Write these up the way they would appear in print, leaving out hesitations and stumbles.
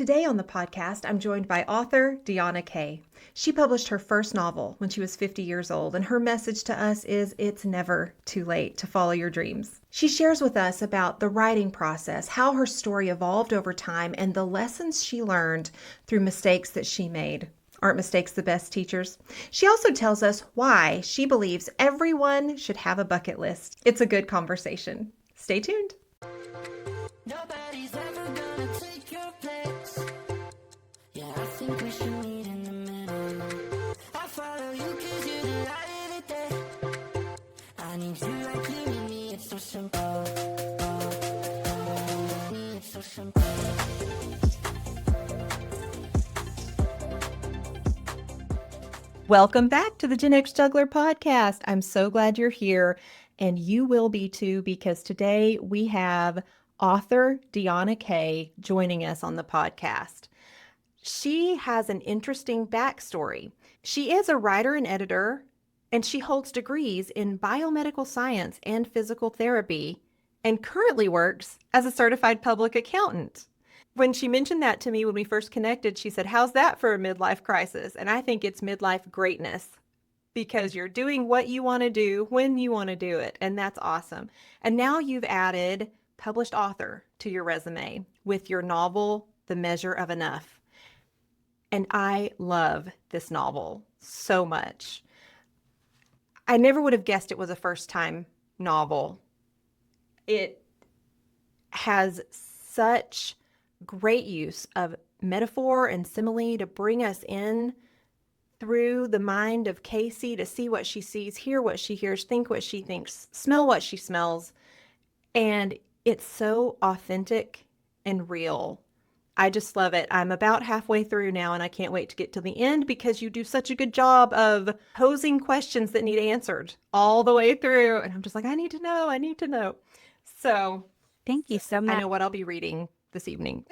Today on the podcast, I'm joined by author Deonna Kay. She published her first novel when she was 50 years old, and her message to us is it's never too late to follow your dreams. She shares with us about the writing process, how her story evolved over time, and the lessons she learned through mistakes that she made. Aren't mistakes the best teachers? She also tells us why she believes everyone should have a bucket list. It's a good conversation. Stay tuned. Nobody's ever gonna take your place. Yeah, I think we should meet in the middle. I follow you cause you're the light of the day. I need you like you need me, it's so simple. It's so simple. Welcome back to the Gen X Juggler podcast. I'm so glad you're here, and you will be too, because today we have author Deonna Kay joining us on the podcast. She has an interesting backstory. She is a writer and editor, and she holds degrees in biomedical science and physical therapy, and currently works as a certified public accountant. When she mentioned that to me when we first connected, she said, "How's that for a midlife crisis?" And I think it's midlife greatness because you're doing what you want to do when you want to do it. And that's awesome. And now you've added published author to your resume with your novel, The Measure of Enough. And I love this novel so much. I never would have guessed it was a first-time novel. It has such great use of metaphor and simile to bring us in through the mind of Casey to see what she sees, hear what she hears, think what she thinks, smell what she smells. And it's so authentic and real. I just love it. I'm about halfway through now, and I can't wait to get to the end because you do such a good job of posing questions that need answered all the way through. And I'm just like, I need to know. I need to know. So Thank you so I much. know what I'll be reading this evening.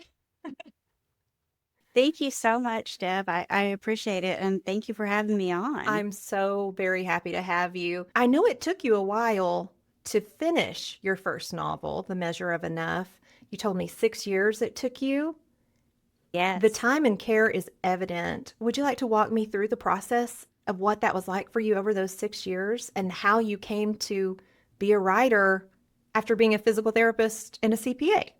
Thank you so much, Deb. I appreciate it. And thank you for having me on. I'm so very happy to have you. I know it took you a while to finish your first novel, The Measure of Enough. You told me 6 years it took you. Yes. The time and care is evident. Would you like to walk me through the process of what that was like for you over those 6 years and how you came to be a writer after being a physical therapist and a CPA?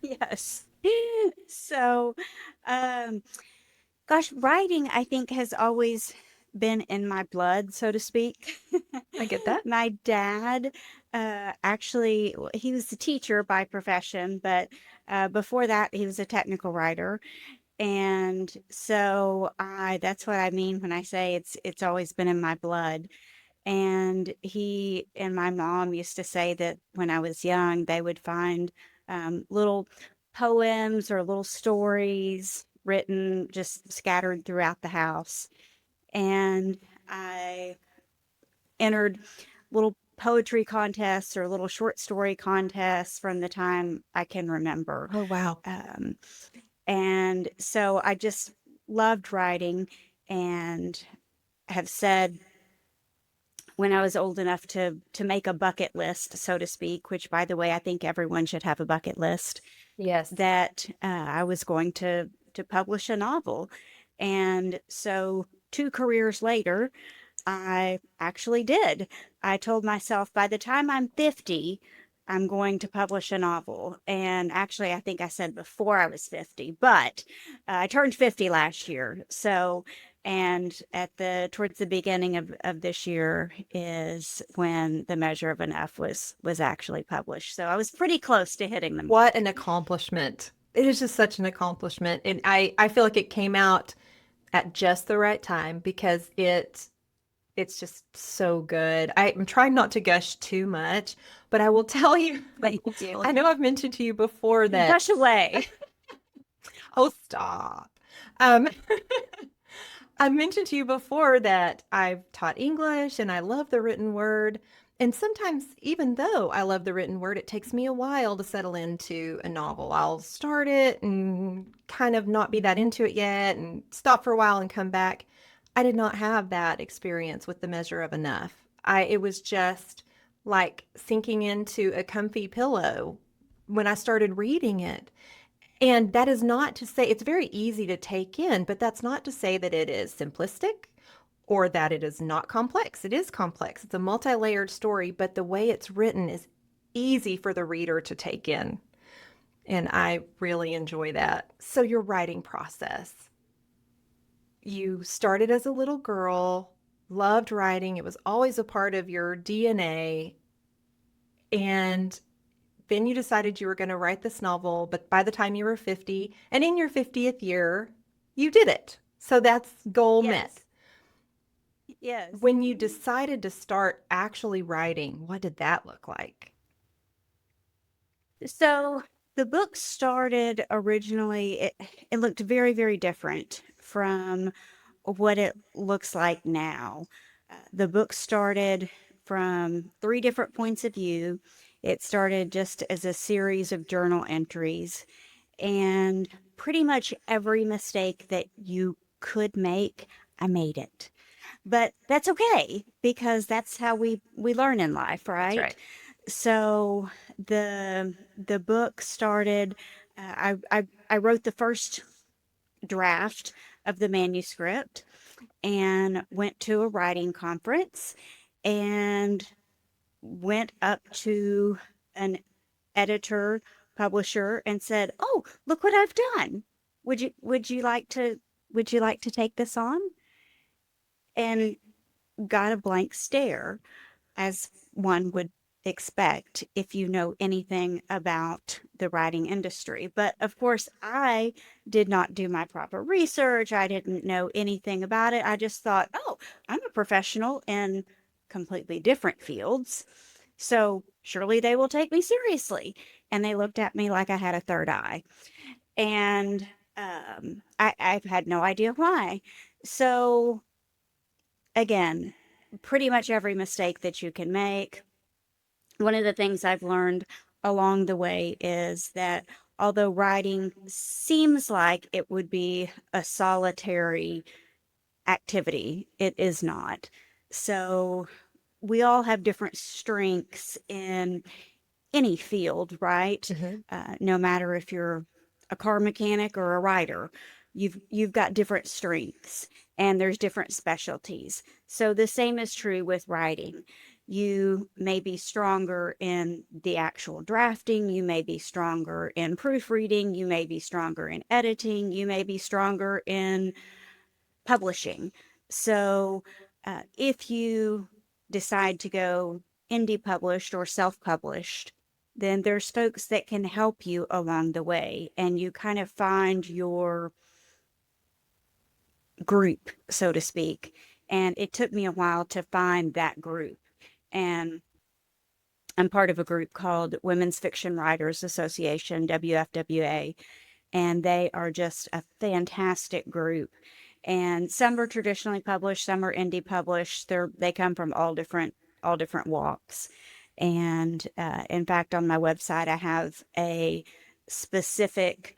Yes. So, gosh, writing, I think, has always been in my blood, so to speak. I get that. My dad, actually, he was a teacher by profession, but before that, he was a technical writer. And so that's what I mean when I say it's always been in my blood. And he and my mom used to say that when I was young, they would find little poems or little stories written just scattered throughout the house. And I entered little poetry contests or little short story contests from the time I can remember. Oh, wow. And so I just loved writing and have said when I was old enough to make a bucket list, so to speak, which, by the way, I think everyone should have a bucket list, Yes. that I was going to publish a novel. And so 2 careers later, I actually did. I told myself by the time I'm 50, I'm going to publish a novel. And actually, I think I said before I was 50, but I turned 50 last year. So, and towards the beginning of this year is when The Measure of Enough was actually published. So I was pretty close to hitting them. What an accomplishment. It is just such an accomplishment. And I feel like it came out at just the right time because it's just so good. I'm trying not to gush too much, but I will tell you, Thank you. I know I've mentioned to you before that. Gush away. Oh, stop. Um, I mentioned to you before that I've taught English and I love the written word. And sometimes, even though I love the written word, it takes me a while to settle into a novel. I'll start it and kind of not be that into it yet and stop for a while and come back. I did not have that experience with The Measure of Enough. It was just like sinking into a comfy pillow when I started reading it. And that is not to say it's very easy to take in, but that's not to say that it is simplistic or that it is not complex. It is complex. It's a multi-layered story, but the way it's written is easy for the reader to take in. And I really enjoy that. So, your writing process. You started as a little girl, loved writing, it was always a part of your DNA, and then you decided you were going to write this novel, but by the time you were 50, and in your 50th year, you did it. So that's goal met. Yes. Yes. When you decided to start actually writing, what did that look like? So the book started originally, it looked very, very different from what it looks like now. The book started from three different points of view. It started just as a series of journal entries, and pretty much every mistake that you could make, I made it. But that's okay because that's how we learn in life, That's right? right. So the book started. I wrote the first draft of the manuscript and went to a writing conference and went up to an editor publisher and said, "Oh, look what I've done. Would you like to take this on?" And got a blank stare, as one would expect if you know anything about the writing industry. But of course, I did not do my proper research. I didn't know anything about it. I just thought, oh, I'm a professional in completely different fields. So surely they will take me seriously. And they looked at me like I had a third eye. And I've had no idea why. So again, pretty much every mistake that you can make. One of the things I've learned along the way is that although writing seems like it would be a solitary activity, it is not. So we all have different strengths in any field, right? Mhm. No matter if you're a car mechanic or a writer, you've got different strengths and there's different specialties. So the same is true with writing. You may be stronger in the actual drafting, you may be stronger in proofreading, you may be stronger in editing, you may be stronger in publishing. So if you decide to go indie published or self published, then there's folks that can help you along the way and you kind of find your group, so to speak. And it took me a while to find that group. And I'm part of a group called Women's Fiction Writers Association, WFWA, and they are just a fantastic group. And some are traditionally published, some are indie published. They come from all different walks. And in fact, on my website, I have a specific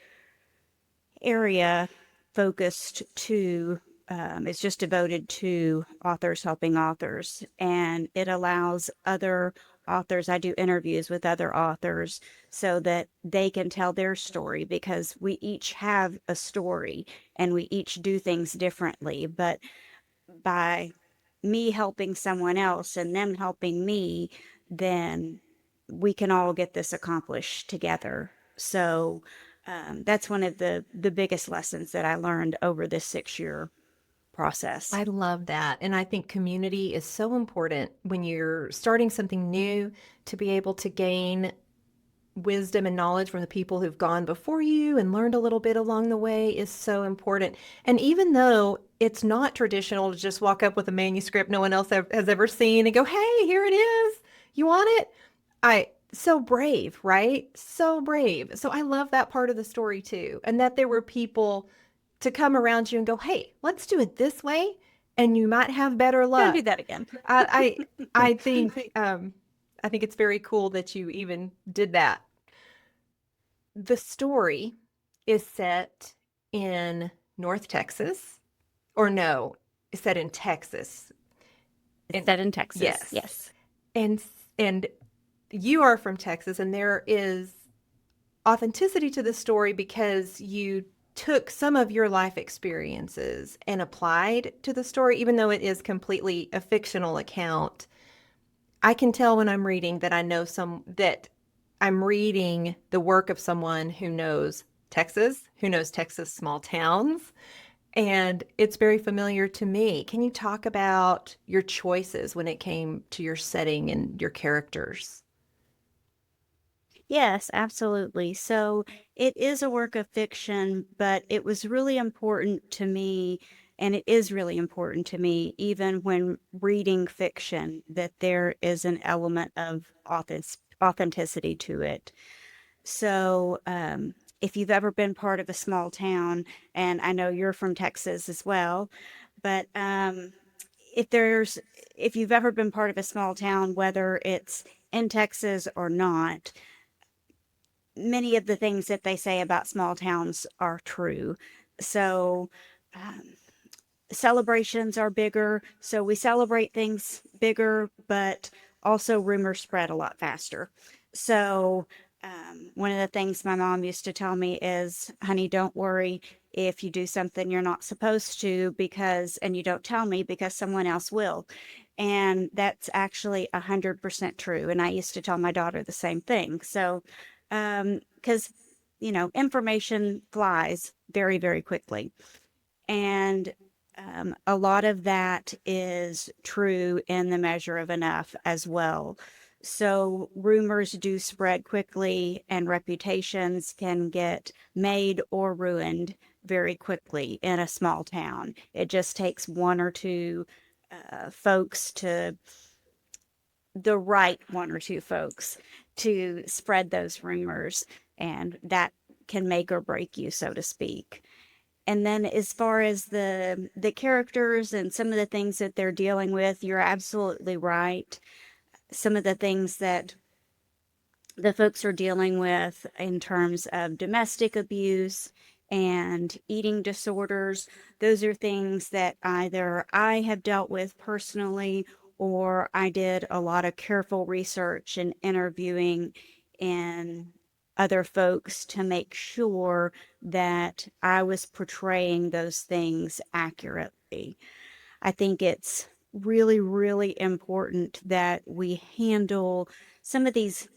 area focused to it's just devoted to authors helping authors, and it allows other authors. I do interviews with other authors so that they can tell their story because we each have a story and we each do things differently. But by me helping someone else and them helping me, then we can all get this accomplished together. So that's one of the biggest lessons that I learned over this 6 year process. I love that. And I think community is so important when you're starting something new to be able to gain wisdom and knowledge from the people who've gone before you and learned a little bit along the way is so important. And even though it's not traditional to just walk up with a manuscript no one else has ever seen and go, "Hey, here it is. You want it?" So brave, right? So brave. So I love that part of the story too. And that there were people to come around you and go, "Hey, let's do it this way." And you might have better Gonna do luck. that again. I I think it's very cool that you even did that. The story is set in North Texas, or no, it's set in Texas. It's And set in Texas. yes, Yes. and you are from Texas, and there is authenticity to the story because you took some of your life experiences and applied to the story, even though it is completely a fictional account. I can tell when I'm reading that I know some that I'm reading the work of someone who knows Texas small towns, and it's very familiar to me. Can you talk about your choices when it came to your setting and your characters? Yes, absolutely. So it is a work of fiction, but it was really important to me, and it is really important to me, even when reading fiction, that there is an element of authenticity to it. So, if you've ever been part of a small town, and I know you're from Texas as well, but if there's if you've ever been part of a small town, whether it's in Texas or not, many of the things that they say about small towns are true. So, um, celebrations are bigger. So we celebrate things bigger, but also rumors spread a lot faster. So, one of the things my mom used to tell me is, honey, don't worry if you do something you're not supposed to and you don't tell me because someone else will. And that's actually 100% true. And I used to tell my daughter the same thing. So, because, information flies very, very quickly. And a lot of that is true in the measure of enough as well. So rumors do spread quickly, and reputations can get made or ruined very quickly in a small town. It just takes one or two folks to the right one or two folks to spread those rumors, and that can make or break you, so to speak. And then as far as the characters and some of the things that they're dealing with, you're absolutely right. Some of the things that the folks are dealing with in terms of domestic abuse and eating disorders, those are things that either I have dealt with personally, or I did a lot of careful research and interviewing and other folks to make sure that I was portraying those things accurately. I think it's really, really important that we handle some of these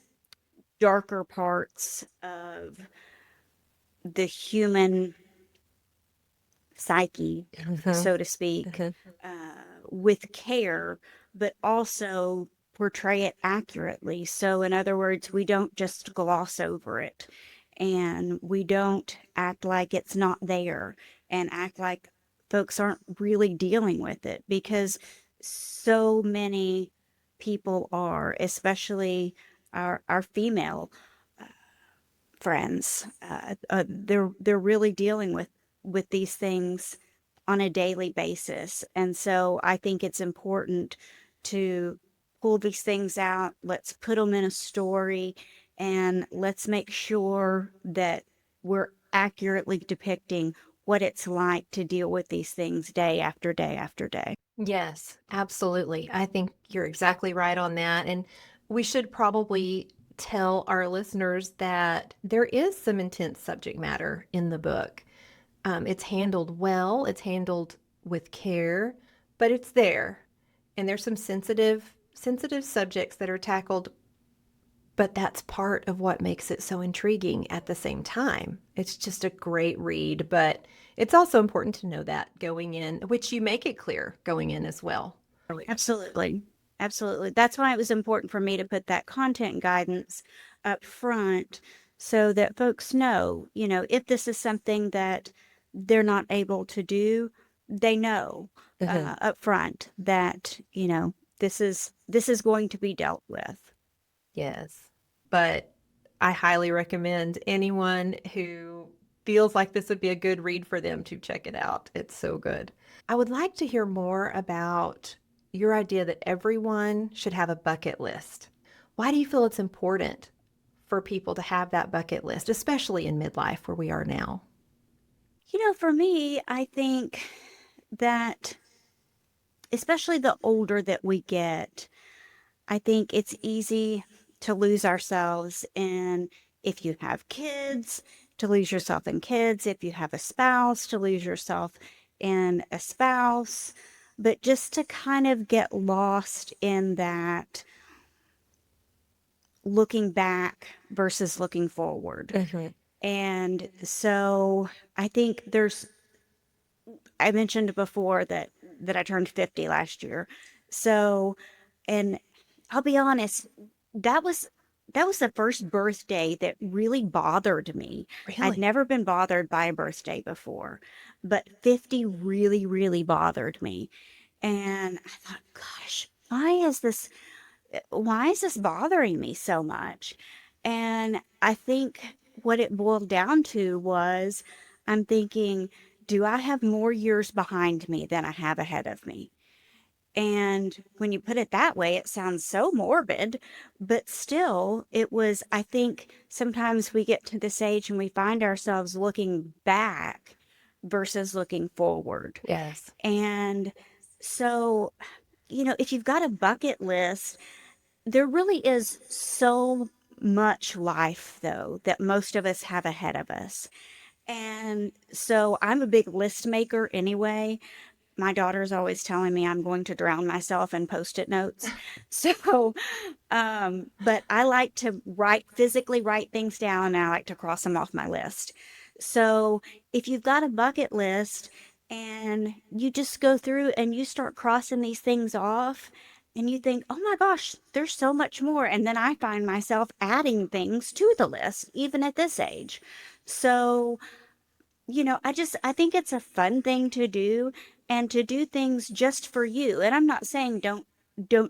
darker parts of the human psyche, Mhm, so to speak, mhm. with care, but also portray it accurately. So, in other words, we don't just gloss over it, and we don't act like it's not there and act like folks aren't really dealing with it, because so many people are, especially our female friends. They're really dealing with these things on a daily basis, and so I think it's important to pull these things out. Let's put them in a story, and let's make sure that we're accurately depicting what it's like to deal with these things day after day after day. Yes, absolutely. I think you're exactly right on that. And we should probably tell our listeners that there is some intense subject matter in the book. It's handled well, it's handled with care, but it's there. And there's some sensitive subjects that are tackled, but that's part of what makes it so intriguing at the same time. It's just a great read, but it's also important to know that going in, which you make it clear going in as well. Absolutely. Absolutely. That's why it was important for me to put that content guidance up front so that folks know, if this is something that they're not able to do, they know Mhm. up front that, this is going to be dealt with. Yes. But I highly recommend anyone who feels like this would be a good read for them to check it out. It's so good. I would like to hear more about your idea that everyone should have a bucket list. Why do you feel it's important for people to have that bucket list, especially in midlife where we are now? For me, I think that especially the older that we get, I think it's easy to lose ourselves in if you have kids, to lose yourself in kids. If you have a spouse, to lose yourself in a spouse. But just to kind of get lost in that looking back versus looking forward. Hmm. And so I think I mentioned before that I turned 50 last year. So, and I'll be honest, that was that was the first birthday that really bothered me. I'd Really? never been bothered by a birthday before, but 50 really, really bothered me. And I thought, gosh, why is this bothering me so much? And I think what it boiled down to was I'm thinking, do I have more years behind me than I have ahead of me? And when you put it that way, it sounds so morbid, but still, I think sometimes we get to this age and we find ourselves looking back versus looking forward. Yes. And so, if you've got a bucket list, there really is so much life, though, that most of us have ahead of us. And so I'm a big list maker anyway. My daughter's always telling me I'm going to drown myself in post-it notes. So, but I like to physically write things down, and I like to cross them off my list. So if you've got a bucket list and you just go through and you start crossing these things off, and you think, oh my gosh, there's so much more. And then I find myself adding things to the list, even at this age. So, I think it's a fun thing to do, and to do things just for you. And I'm not saying don't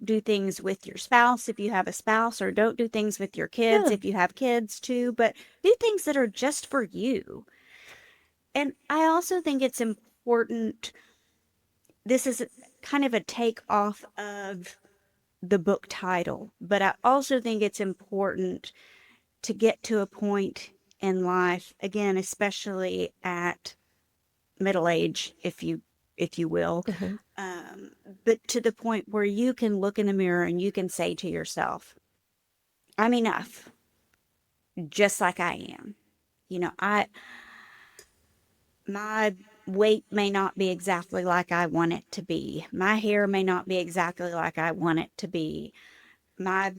do things with your spouse if you have a spouse, or don't do things with your kids Yeah. if you have kids too, but do things that are just for you. And I also think it's important. This is kind of a take off of the book title, but I also think it's important to get to a point in life, again, especially at middle age, if you will, Hmm. um, but to the point where you can look in the mirror and you can say to yourself, "I'm enough, just like I am." I my weight may not be exactly like I want it to be. My hair may not be exactly like I want it to be. My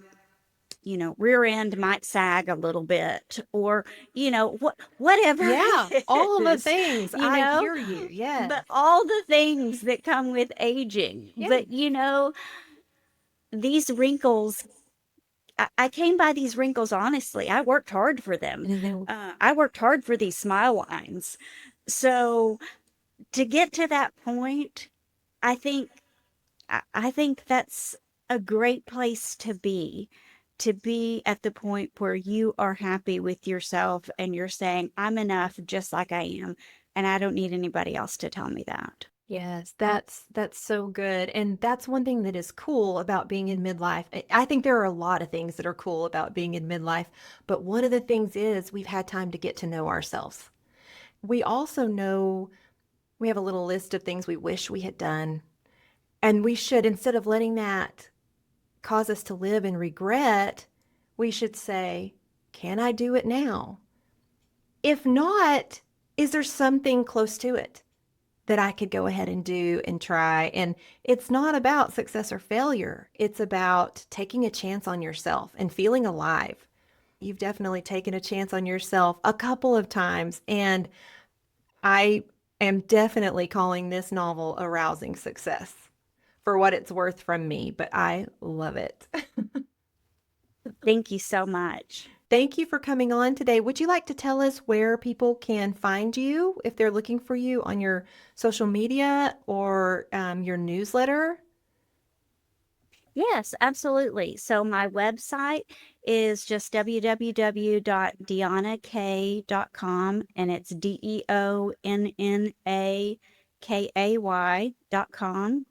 rear end might sag a little bit, or whatever Yeah. it All of the is, things. you I know, hear you. Yes. but all the things that come with aging. Yeah. But these wrinkles, I came by these wrinkles honestly. I worked hard for them. And then, I worked hard for these smile lines. So to get to that point, I think I think that's a great place to be at the point where you are happy with yourself and you're saying, I'm enough just like I am, and I don't need anybody else to tell me that. yes, that's so good. And that's one thing that is cool about being in midlife. I think there are a lot of things that are cool about being in midlife, but one of the things is we've had time to get to know ourselves. We also know we have a little list of things we wish we had done, and we should, instead of letting that cause us to live in regret, we should say, can I do it now? If not, is there something close to it that I could go ahead and do and try? And it's not about success or failure. It's about taking a chance on yourself and feeling alive. You've definitely taken a chance on yourself a couple of times, and I am definitely calling this novel a rousing success for what it's worth from me, but I love it. Thank you so much. Thank you for coming on today. Would you like to tell us where people can find you if they're looking for you on your social media or your newsletter? Yes, absolutely. So my website is just www.deonnakay.com, and it's DEONNAKAY.com.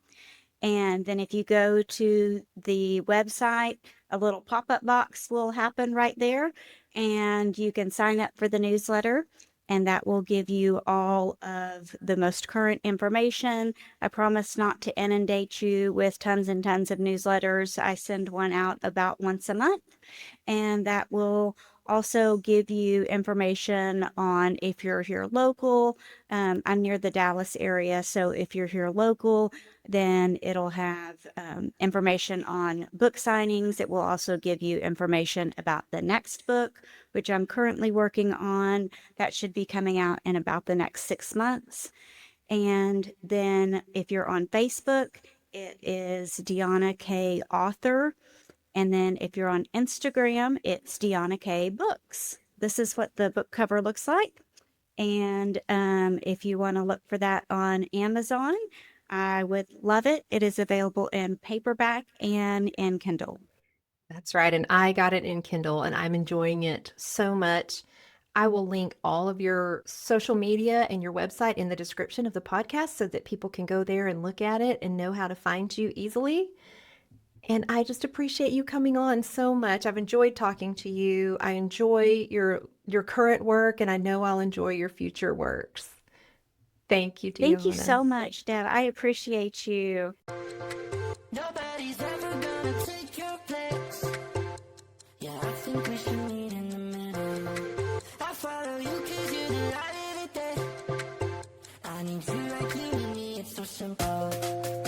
And then if you go to the website, a little pop-up box will happen right there, and you can sign up for the newsletter, and that will give you all of the most current information. I promise not to inundate you with tons and tons of newsletters. I send one out about once a month, and that will also give you information on if you're here local. I'm near the Dallas area, so if you're here local, then it'll have information on book signings. It will also give you information about the next book, which I'm currently working on. That should be coming out in about the next 6 months. And then if you're on Facebook, it is Deonna Kay Author. And then if you're on Instagram, it's Deonna Kay Books. This is what the book cover looks like. And if you want to look for that on Amazon, I would love it. It is available in paperback and in Kindle. That's right. And I got it in Kindle and I'm enjoying it so much. I will link all of your social media and your website in the description of the podcast so that people can go there and look at it and know how to find you easily. And I just appreciate you coming on so much. I've enjoyed talking to you. I enjoy your current work and I know I'll enjoy your future works. Thank you, Thank you Deonna. so much, Deb. I appreciate you. Nobody's ever gonna take your place. Yeah, I think we should meet in the middle. I follow you 'cause you're the light of the day. I need you like you need me, it's so simple.